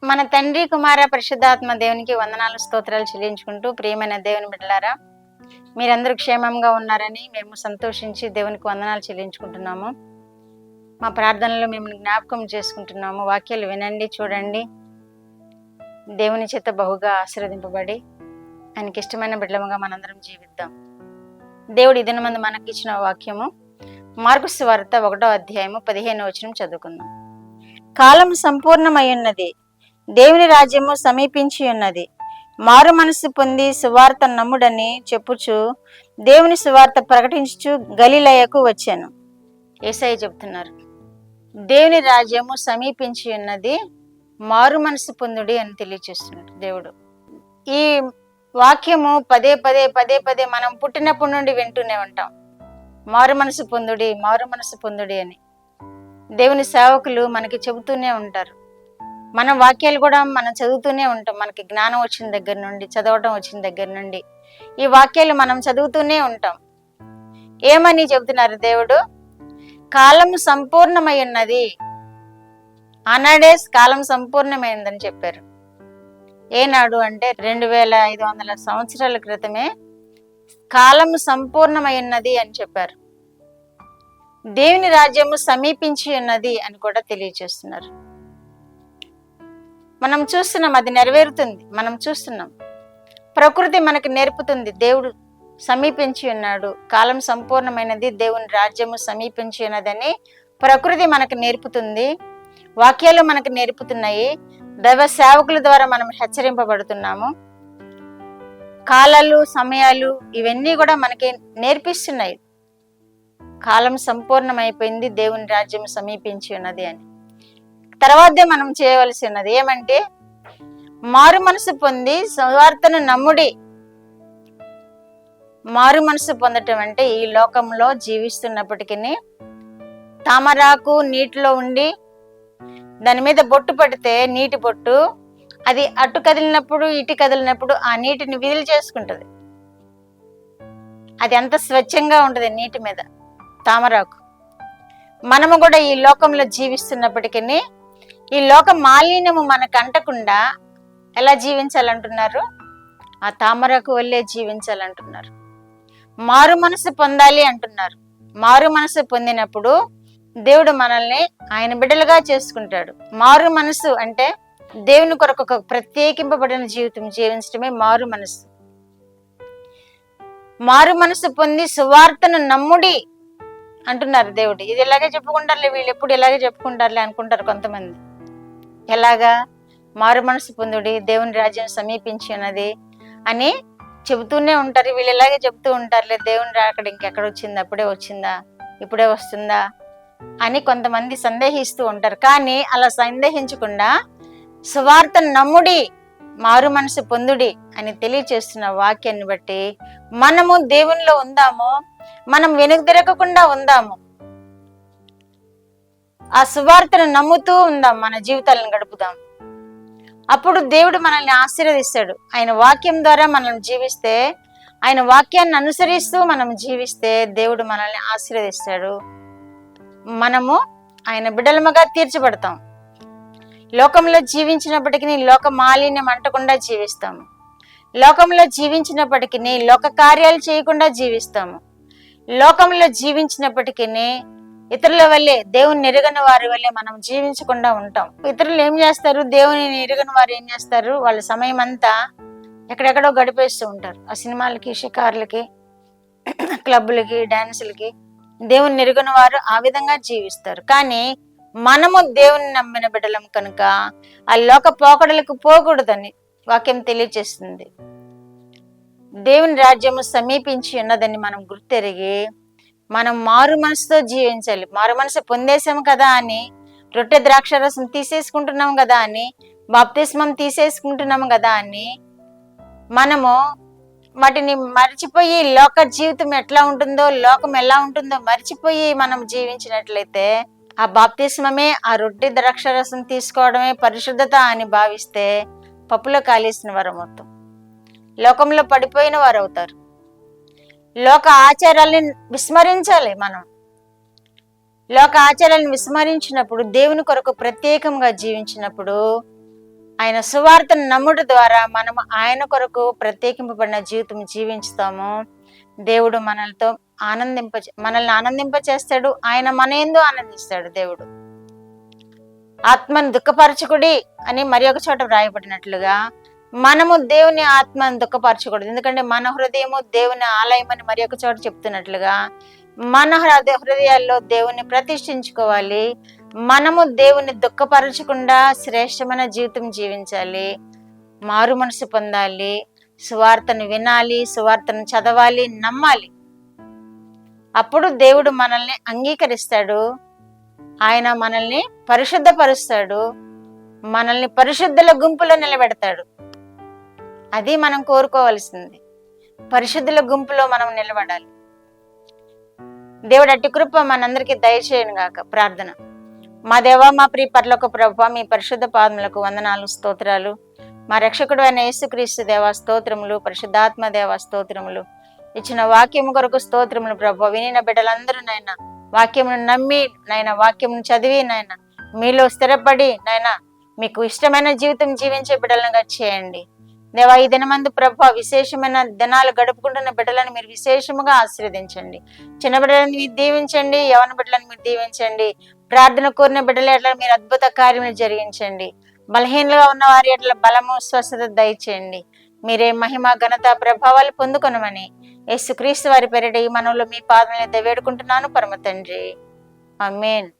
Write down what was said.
మన తండ్రి కుమార పరిశుద్ధాత్మ దేవునికి వందనాలు స్తోత్రాలు చెల్లించుకుంటూ, ప్రియమైన దేవుని బిడ్డలారా, మీరందరూ క్షేమంగా ఉన్నారని మేము సంతోషించి దేవునికి వందనాలు చెల్లించుకుంటున్నాము. మా ప్రార్థనలో మేము జ్ఞాపకం చేసుకుంటున్నాము. వాక్యాలు వినండి, చూడండి, దేవుని చేత బహుగా ఆశీర్వదింపబడి ఆయనకి ఇష్టమైన బిడ్డలుగా మనందరం జీవిద్దాం. దేవుడు ఈ దినమందు మనకి ఇచ్చిన వాక్యము మార్కు సువార్త 1వ అధ్యాయము 15వ వచనం చదువుకుందాం. కాలం సంపూర్ణమై ఉన్నది, దేవుని రాజ్యము సమీపించి ఉన్నది, మారు మనసు పొంది సువార్త నమ్ముడని చెప్పుచు దేవుని సువార్త ప్రకటించుచు గలిలయకు వచ్చాను. యేసయ్య చెప్తున్నారు, దేవుని రాజ్యము సమీపించి ఉన్నది, మారు మనసు పొందుడి అని తెలియచేస్తున్నాడు దేవుడు. ఈ వాక్యము పదే పదే మనం పుట్టినప్పటి నుండి వింటూనే ఉంటాం. మారు మనసు పొందుడి, మారు మనసు పొందుడి అని దేవుని సేవకులు మనకి చెబుతూనే ఉంటారు. మన వాక్యాలు కూడా మనం చదువుతూనే ఉంటాం. మనకి జ్ఞానం వచ్చిన దగ్గర నుండి, చదవటం వచ్చిన దగ్గర నుండి ఈ వాక్యాలు మనం చదువుతూనే ఉంటాం. ఏమని చెబుతున్నారు దేవుడు? కాలం సంపూర్ణమై ఉన్నది. ఆనాడే కాలం సంపూర్ణమైందని చెప్పారు. ఏనాడు అంటే 2500 సంవత్సరాల క్రితమే కాలం సంపూర్ణమై ఉన్నది అని చెప్పారు. దేవుని రాజ్యము సమీపించి ఉన్నది అని కూడా తెలియజేస్తున్నారు. మనం చూస్తున్నాం, అది నెరవేరుతుంది. మనం చూస్తున్నాం, ప్రకృతి మనకి నేర్పుతుంది, దేవుడు సమీపించి ఉన్నాడు, కాలం సంపూర్ణమైనది, దేవుని రాజ్యము సమీపించి ఉన్నదని ప్రకృతి మనకు నేర్పుతుంది. వాక్యాలు మనకు నేర్పుతున్నాయి. దైవ సేవకుల ద్వారా మనం హెచ్చరింపబడుతున్నాము. కాలాలు, సమయాలు ఇవన్నీ కూడా మనకి నేర్పిస్తున్నాయి. కాలం సంపూర్ణమైపోయింది, దేవుని రాజ్యం సమీపించి ఉన్నది అని. తర్వాతే మనం చేయవలసి ఉన్నది ఏమంటే, మారు మనసు పొంది సువార్తను నమ్ముడి. మారు మనసు పొందటం అంటే ఈ లోకంలో జీవిస్తున్నప్పటికీ తామరాకు నీటిలో ఉండి దాని మీద బొట్టు పడితే, నీటి బొట్టు, అది అటు కదిలినప్పుడు ఇటు కదిలినప్పుడు ఆ నీటిని విడుదల చేసుకుంటది. అది ఎంత స్వచ్ఛంగా ఉంటది నీటి మీద తామరాకు. మనము కూడా ఈ లోకంలో జీవిస్తున్నప్పటికీ ఈ లోక మాలిన్యము మనకు అంటకుండా ఎలా జీవించాలంటున్నారు? ఆ తామరకు వల్లే జీవించాలంటున్నారు. మారు మనసు పొందాలి అంటున్నారు. మారు మనసు పొందినప్పుడు దేవుడు మనల్ని ఆయన బిడ్డలుగా చేసుకుంటాడు. మారు మనసు అంటే దేవుని కొరకు ఒక ప్రత్యేకింపబడిన జీవితం జీవించడమే మారు మనసు. మారు మనసు పొంది సువార్తను నమ్ముడి అంటున్నారు దేవుడు. ఇది ఎలాగే చెప్పుకుంటారులే, వీళ్ళు ఎప్పుడు ఇలాగే చెప్పుకుంటారులే అనుకుంటారు కొంతమంది. ఎలాగా? మారు మనసు పొందుడి, దేవుని రాజ్యం సమీపించి ఉన్నది అని చెబుతూనే ఉంటారు. వీళ్ళు ఇలాగే చెబుతూ ఉంటారులే, దేవుని రాకడ ఇంకెక్కడ వచ్చిందా, అప్పుడే వచ్చిందా, ఇప్పుడే వస్తుందా అని కొంతమంది సందేహిస్తూ ఉంటారు. కానీ అలా సందేహించకుండా సువార్తను నమ్ముడి, మారు మనసు పొందుడి అని తెలియచేస్తున్న వాక్యాన్ని బట్టి మనము దేవునిలో ఉందాము, మనం వెనుదిరగకుండా ఉందాము, ఆ సువార్తను నమ్ముతూ ఉందాం, మన జీవితాలను గడుపుదాం. అప్పుడు దేవుడు మనల్ని ఆశీర్వదిస్తాడు. ఆయన వాక్యం ద్వారా మనం జీవిస్తే, ఆయన వాక్యాన్ని అనుసరిస్తూ మనం జీవిస్తే దేవుడు మనల్ని ఆశీర్వదిస్తాడు. మనము ఆయన బిడ్డలముగా తీర్చబడతాం. లోకంలో జీవించినప్పటికీ లోక మాలిన్యం అంటకుండా జీవిస్తాము. లోకంలో జీవించినప్పటికీ లోక కార్యాలు చేయకుండా జీవిస్తాము. లోకంలో జీవించినప్పటికీ ఇతరుల వల్లే, దేవుని ఎరుగని వారి వల్లే మనం జీవించకుండా ఉంటాం. ఇతరులు ఏం చేస్తారు? దేవుని ఎరుగని వారు ఏం చేస్తారు? వాళ్ళ సమయం అంతా ఎక్కడెక్కడో గడిపేస్తూ ఉంటారు. ఆ సినిమాలకి, షికార్లకి, క్లబ్బులకి, డాన్సులకి. దేవుని ఎరుగని వారు ఆ విధంగా జీవిస్తారు. కానీ మనము దేవుని నమ్మిన బిడ్డలం కనుక ఆ లోక పోకడలకు పోకూడదని వాక్యం తెలియజేస్తుంది. దేవుని రాజ్యము సమీపించి ఉన్నదని మనం గుర్తెరిగి మనం మారు మనసుతో జీవించాలి. మారు మనసు పొందేసాం కదా అని, రొట్టె ద్రాక్షరసం తీసేసుకుంటున్నాం కదా అని, బాప్తిస్మం తీసేసుకుంటున్నాం కదా అని మనము వాటిని మర్చిపోయి లోక జీవితం ఎట్లా ఉంటుందో, లోకం ఎలా ఉంటుందో మర్చిపోయి మనం జీవించినట్లయితే ఆ బాప్తిస్మమే, ఆ రొట్టె ద్రాక్షరసం తీసుకోవడమే పరిశుద్ధత అని భావిస్తే పప్పులో కాలేసిన వారు మొత్తం లోకంలో పడిపోయిన వారు అవుతారు. లోక ఆచారాలని విస్మరించాలి. మనం లోక ఆచారాలను విస్మరించినప్పుడు, దేవుని కొరకు ప్రత్యేకంగా జీవించినప్పుడు ఆయన సువార్తను నమ్ముట ద్వారా మనం ఆయన కొరకు ప్రత్యేకింపబడిన జీవితం జీవించుతాము. దేవుడు మనల్ని ఆనందింపచేస్తాడు. ఆయన మన యందు ఆనందిస్తాడు. దేవుడు ఆత్మను దుఃఖపరచుకుడి అని మరి ఒక చోట వ్రాయబడినట్లుగా మనము దేవుని ఆత్మను దుఃఖపరచకూడదు. ఎందుకంటే మన హృదయము దేవుని ఆలయం అని మరి ఒక చోట చెప్తున్నట్లుగా మన హృదయాల్లో దేవుని ప్రతిష్ఠించుకోవాలి. మనము దేవుని దుఃఖపరచకుండా శ్రేష్టమైన జీవితం జీవించాలి. మారు మనసు పొందాలి. సువార్తను వినాలి, సువార్తను చదవాలి, నమ్మాలి. అప్పుడు దేవుడు మనల్ని అంగీకరిస్తాడు. ఆయన మనల్ని పరిశుద్ధపరుస్తాడు. మనల్ని పరిశుద్ధుల గుంపులో నిలబెడతాడు. అది మనం కోరుకోవాల్సింది. పరిశుద్ధుల గుంపులో మనం నిలబడాలి. దేవుడు అట్టి కృప మనందరికీ దయచేయను గాక. ప్రార్థన. మా దేవ, మా ప్రియ పరలోక ప్రభువా, మీ పరిశుద్ధ పాదములకు వందనాలు, స్తోత్రాలు. మా రక్షకుడు అయిన యేసుక్రీస్తు దేవా స్తోత్రములు. పరిశుద్ధాత్మ దేవా స్తోత్రములు. ఇచ్చిన వాక్యము కొరకు స్తోత్రములు ప్రభువా. వినిన బిడ్డలందరూ నాయన వాక్యమును నమ్మి నాయన వాక్యమును చదివి నాయన మీలో స్థిరపడి నాయన మీకు ఇష్టమైన జీవితం జీవించే బిడ్డలుగా చేయండి దేవా. ఈ దినమందు ప్రభువా విశేషమైన దినాలు గడుపుకుంటున్న బిడ్డలను మీరు విశేషముగా ఆశీర్వదించండి. చిన్న బిడ్డలను మీరు దీవించండి. యవన బిడ్డలను మీరు దీవించండి. ప్రార్థన కోరిన బిడ్డల ఎట్లా మీరు అద్భుత కార్యములు జరిగించండి. బలహీనలుగా ఉన్న వారి ఎట్లా బలము, స్వస్థత దయచేయండి. మీరే మహిమ, ఘనత, ప్రభావాలు పొందుకొనమని యేసుక్రీస్తు వారి పేరిట ఈ మనవులు మీ పాదముల యొద్ద వేడుకుంటున్నాను పరమ తండ్రి. ఆమేన్.